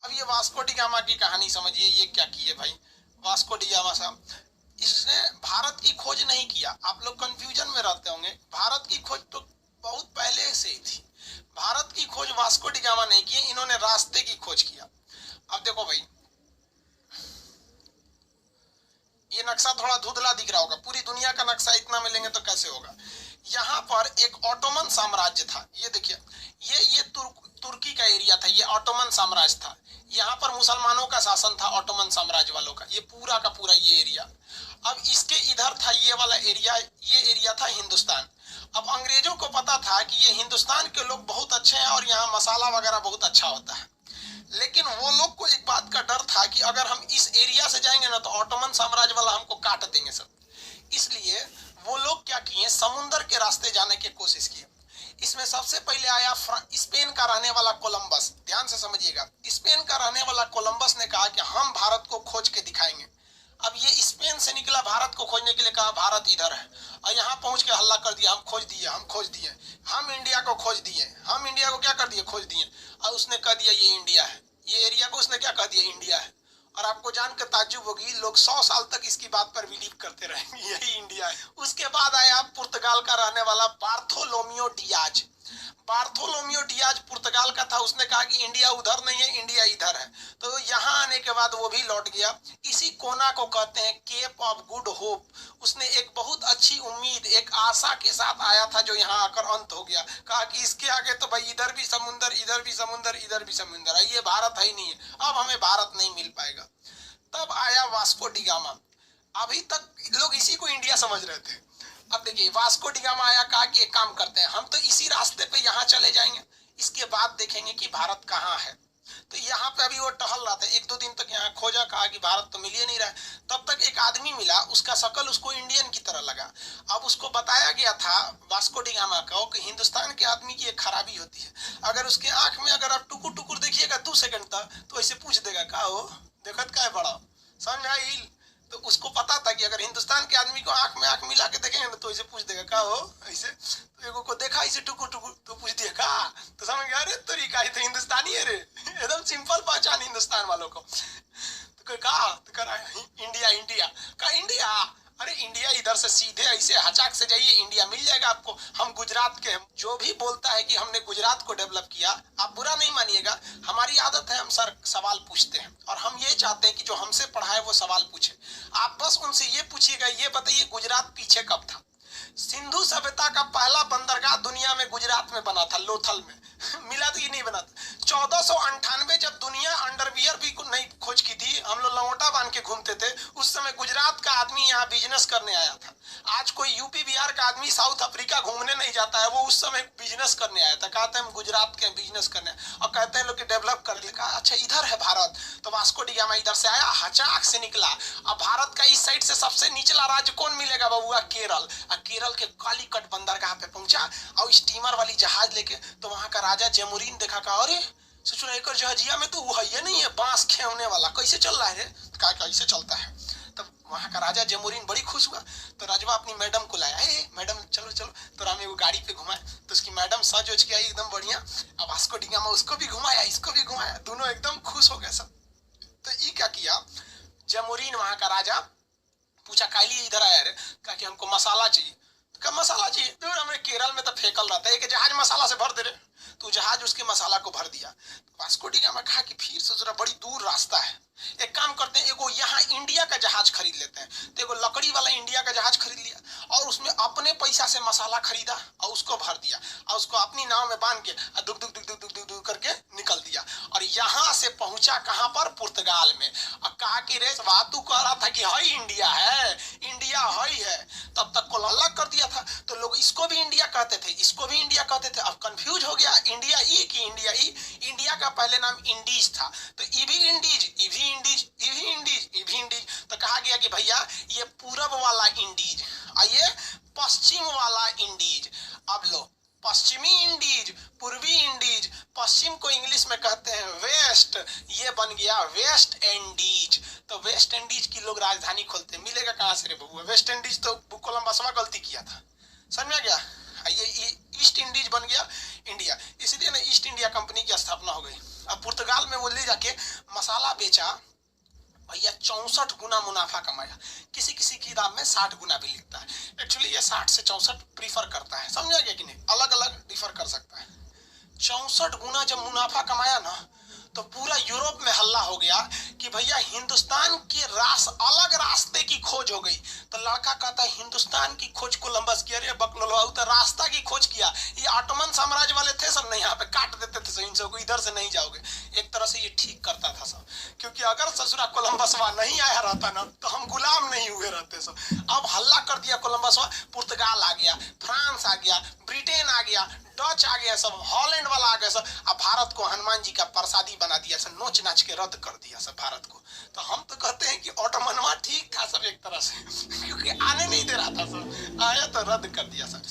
अब ये Vasco D gamma की कहानी समझिए, ये क्या किए भाई वास्को डी गामा साहब, इसने भारत की खोज नहीं किया। आप लोग कंफ्यूजन में रहते होंगे, भारत की खोज तो बहुत पहले से ही थी। भारत की खोज वास्को डी गामा नहीं की, इन्होंने रास्ते की खोज किया। अब देखो भाई, ये नक्शा थोड़ा धुंधला दिख रहा होगा, पूरी दुनिया का नक्शा इतना में लेंगे तो कैसे होगा। यहाँ पर एक ऑटोमन साम्राज्य था, ये देखिए, ये तुर्की का एरिया था, ये ऑटोमन साम्राज्य था। यहाँ पर मुसलमानों का शासन था, ऑटोमन साम्राज्य वालों का, ये पूरा का पूरा ये एरिया। अब इसके इधर था ये वाला एरिया, ये एरिया था हिंदुस्तान। अब अंग्रेजों को पता था कि ये हिंदुस्तान के लोग बहुत अच्छे हैं और यहाँ मसाला वगैरह बहुत अच्छा होता है, लेकिन वो लोग को एक बात का डर था कि अगर हम इस एरिया से जाएंगे ना तो ऑटोमन साम्राज्य वाला हमको काट देंगे सब। इसलिए वो लोग क्या किए, समुद्र के रास्ते जाने की कोशिश किए। इसमें सबसे पहले आया स्पेन का रहने वाला कोलंबस। ध्यान से समझिएगा, स्पेन का रहने वाला कोलंबस ने कहा कि हम भारत को खोज के दिखाएंगे। अब ये स्पेन से निकला भारत को खोजने के लिए, कहा भारत इधर है, और यहाँ पहुंच के हल्ला कर दिया, हम खोज दिए, हम खोज दिए, हम इंडिया को खोज दिए, हम इंडिया को क्या कर दिए, खोज दिए। और उसने कह दिया ये इंडिया है, ये एरिया को उसने क्या कह दिया, इंडिया है। और आपको जानकर ताज्जुब होगी, लोग 100 साल तक इसकी बात पर बिलीव करते रहेंगे यही इंडिया है। उसके बाद आया पुर्तगाल का रहने वाला बार्थोलोमियो डियाज। बार्थोलोमियो डियाज पुर्तगाल का था, उसने कहा कि इंडिया उधर नहीं है, इंडिया इधर है। तो यहाँ आने के बाद वो भी लौट गया। इसी कोना को कहते हैं केप ऑफ गुड होप। उसने एक बहुत अच्छी उम्मीद, एक आशा के साथ आया था, जो यहाँ आकर अंत हो गया। कहा कि इसके आगे तो भाई इधर भी समुंदर, इधर भी समुंदर, इधर भी समुंदर है, ये भारत है ही नहीं है, अब हमें भारत नहीं मिल पाएगा। तब आया वास्को डी गामा। अभी तक लोग इसी को इंडिया समझ रहे थे। अब देखिए वास्को डी गामा आया, कहा कि एक काम करते हैं, हम तो इसी रास्ते पे यहाँ चले जाएंगे, इसके बाद देखेंगे कि भारत कहाँ है। तो यहाँ पे अभी वो टहल रहा था, 1-2 दिन तक यहाँ खोजा, कहा कि भारत तो मिल ही नहीं रहा। तब तक एक आदमी मिला, उसका शकल उसको इंडियन की तरह लगा। अब उसको बताया गया था वास्को डी गामा को कि हिंदुस्तान के आदमी की एक खराबी होती है, अगर उसके आंख में अगर आप टुकुर टुकुर देखिएगा 2 सेकंड तक, तो ऐसे पूछ देगा का हो देखत का है बड़ा, समझ आई। तो उसको पता था कि अगर हिंदुस्तान के आदमी को आंख में आंख मिला के देखेंगे ना तो ऐसे पूछ देगा का हो, ऐसे। तो एगो को देखा ऐसे टुकुर टुकुर, तो पूछ दिया का, तो समझ गया अरे तरीका ही तो हिंदुस्तानी है रे, एकदम सिंपल पहचान हिंदुस्तान वालों को। तो कहा, तो कह रहा है इंडिया, इंडिया का इंडिया, अरे इंडिया इधर से सीधे ऐसे हचाक से जाइए, इंडिया मिल जाएगा आपको, हम गुजरात के हैं। जो भी बोलता है कि हमने गुजरात को डेवलप किया, आप बुरा नहीं मानिएगा, हमारी आदत है, हम सर सवाल पूछते हैं, और हम ये चाहते हैं कि जो हमसे पढ़ा है वो सवाल पूछे। आप बस उनसे ये पूछिएगा, ये बताइए गुजरात पीछे कब था। सिंधु सभ्यता का पहला बंदरगाह दुनिया में गुजरात में बना था, लोथल में मिला तो ये नहीं बना था। 1498 जब दुनिया अंडरवियर भी नहीं खोज की थी, हम लोग लंगोटा बांध के घूमते थे, उस समय गुजरात का आदमी यहाँ बिजनेस करने आया था। आज कोई यूपी बिहार का आदमी साउथ अफ्रीका घूमने नहीं जाता है, वो उस समय बिजनेस करने आया था। कहते हैं हम गुजरात के बिजनेस करने, और कहते हैं लोग डेवलप कर लिया। कहा अच्छा इधर है भारत, तो वास्को डी गामा इधर से आया, हचाक से निकला। अब भारत का इस साइड से सबसे निचला राज्य कौन मिलेगा बबुआ, केरल। केरल के कालीकट बंदरगाह पे पहुंचा और स्टीमर वाली जहाज लेके, तो वहां का राजा जेमुरीन देखा, कहा अरे सोचो एक जहाजिया में तो वो है ये नहीं है, बांस खेवने वाला, कैसे चल रहा है रे, कहा कैसे चलता है। तब वहां का राजा जेमुरीन बड़ी खुश हुआ, तो राजवा अपनी मैडम को लाया, हे मैडम चलो चलो, तो रामे वो गाड़ी पे घुमाया, तो उसकी मैडम सज उज के आई एकदम बढ़िया। अब वास्को डी गामा उसको भी घुमाया, इसको भी घुमाया, दोनों एकदम खुश हो गए सब। तो ये क्या किया, जेमुरीन वहां का राजा पूछा काली इधर आया रे, कहा कि हमको मसाला चाहिए। का मसाला चाहिए, तो हमें केरल में तो फेकल रहता है, एक जहाज मसाला से भर दे रहे, तो जहाज उसके मसाला को भर दिया। वास्को डी गामा कहा कि फिर से जरा बड़ी दूर रास्ता है, एक काम करते हैं, एगो यहाँ इंडिया का जहाज खरीद लेते हैं। तो एगो लकड़ी वाला इंडिया का जहाज खरीद लिया, और उसमें अपने पैसा से मसाला खरीदा और उसको भर दिया, और उसको अपनी नाव में बांध के दुक दुक दुक दुक दुक दुक दुक करके निकल दिया। और यहाँ से पहुंचा कहाँ पर, पुर्तगाल में। और कहा कि रे वातु कह रहा था कि हाई इंडिया है, इंडिया हाई है, तब तक को अलग कर दिया था। तो लोग इसको भी इंडिया कहते थे, इसको भी इंडिया कहते थे। अब कंफ्यूज हो गया, इंडिया ई की इंडिया ई। इंडिया का पहले नाम इंडीज था, तो इभी इंडीज, इभी इंडीज, इभी इंडीज, इभी इंडीज। तो कहा गया कि भैया ये पूरब वाला इंडीज और ये पश्चिम वाला इंडीज। अब लो पश्चिमी इंडीज, पूर्वी इंडीज, पश्चिम को इंग्लिश में कहते हैं वेस्ट, ये बन गया वेस्ट इंडीज। तो वेस्ट इंडीज की लोग राजधानी खोलते, मिलेगा कहाँ से रे बबुआ, वेस्ट इंडीज तो कोलंबसवा गलती किया था, समझ में गया। ये ईस्ट इंडीज बन गया इंडिया, इसलिए ना ईस्ट इंडिया कंपनी की स्थापना हो गई। अब पुर्तगाल में वो ले जाके बेचा भैया 64 गुना मुनाफा कमाया। किसी किसी किताब में 60 गुना भी लिखता है, एक्चुअली ये 60 से 64 प्रीफर करता है, समझा गया कि नहीं, अलग अलग डिफर कर सकता है। 64 गुना जब मुनाफा कमाया ना तो पूरा यूरोप में हल्ला हो गया कि भैया हिंदुस्तान के अलग रास्ते की खोज हो गई। तो लड़का कहता है हिंदुस्तान की खोज कोलंबस की, अरे बकलोल तो रास्ता की खोज किया, ये ऑटोमन साम्राज्य वाले थे सब, नहीं यहाँ पे काट देते थे इनसे, इधर से नहीं जाओगे। एक तरह से ये ठीक करता था सब, क्योंकि अगर ससुरा कोलंबस वहां नहीं आया रहता ना तो हम गुलाम नहीं हुए रहते सब। अब हल्ला कर दिया कोलंबस, पुर्तगाल आ गया, फ्रांस आ गया, ब्रिटेन आ गया, डच आ गया, सब हॉलैंड वाला आ गया सब। अब भारत को हनुमान जी का प्रसादी बना दिया सब, नोच नाच के रद्द कर दिया सब भारत को। तो हम तो कहते हैं कि ऑटोमनवा ठीक था सब एक तरह से, क्योंकि आने नहीं दे रहा था सब, आया तो रद्द कर दिया सब।